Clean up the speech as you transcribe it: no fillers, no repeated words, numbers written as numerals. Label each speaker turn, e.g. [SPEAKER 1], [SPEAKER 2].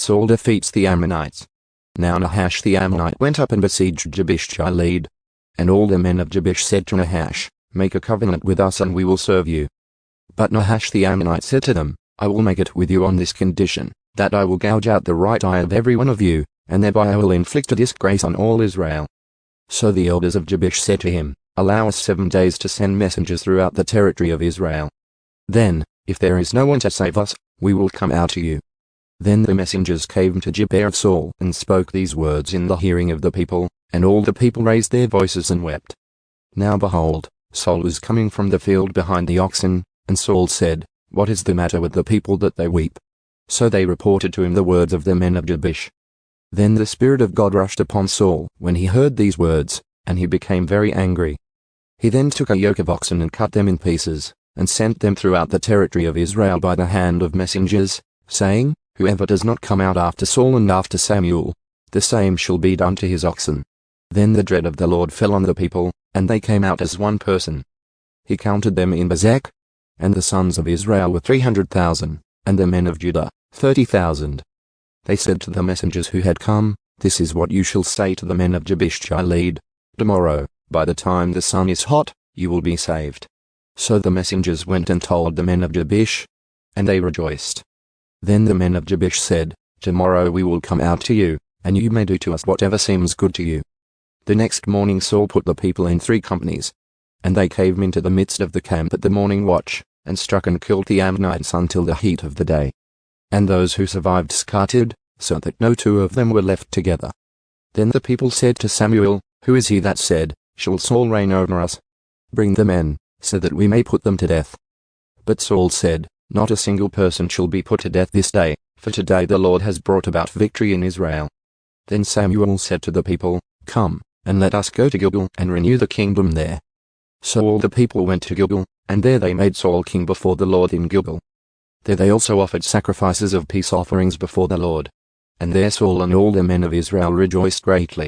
[SPEAKER 1] Saul defeats the Ammonites. Now Nahash the Ammonite went up and besieged Jabesh-gilead. And all the men of Jabesh said to Nahash, "Make a covenant with us and we will serve you." But Nahash the Ammonite said to them, "I will make it with you on this condition, that I will gouge out the right eye of every one of you, and thereby I will inflict a disgrace on all Israel." So the elders of Jabesh said to him, "Allow us 7 days to send messengers throughout the territory of Israel. Then, if there is no one to save us, we will come out to you." Then the messengers came to Gibeah of Saul and spoke these words in the hearing of the people, and all the people raised their voices and wept. Now behold, Saul was coming from the field behind the oxen, and Saul said, "What is the matter with the people that they weep?" So they reported to him the words of the men of Jabesh. Then the Spirit of God rushed upon Saul when he heard these words, and he became very angry. He then took a yoke of oxen and cut them in pieces, and sent them throughout the territory of Israel by the hand of messengers, saying, "Whoever does not come out after Saul and after Samuel, the same shall be done to his oxen." Then the dread of the Lord fell on the people, and they came out as one person. He counted them in Bezek, and the sons of Israel were 300,000, and the men of Judah, 30,000. They said to the messengers who had come, "This is what you shall say to the men of Jabesh-gilead: Tomorrow, by the time the sun is hot, you will be saved." So the messengers went and told the men of Jabesh, and they rejoiced. Then the men of Jabesh said, "Tomorrow we will come out to you, and you may do to us whatever seems good to you." The next morning Saul put the people in 3 companies. And they came into the midst of the camp at the morning watch, and struck and killed the Ammonites until the heat of the day. And those who survived scattered, so that no 2 of them were left together. Then the people said to Samuel, "Who is he that said, 'Shall Saul reign over us?' Bring the men, so that we may put them to death." But Saul said, "Not a single person shall be put to death this day, for today the Lord has brought about victory in Israel." Then Samuel said to the people, "Come, and let us go to Gilgal and renew the kingdom there." So all the people went to Gilgal, and there they made Saul king before the Lord in Gilgal. There they also offered sacrifices of peace offerings before the Lord. And there Saul and all the men of Israel rejoiced greatly.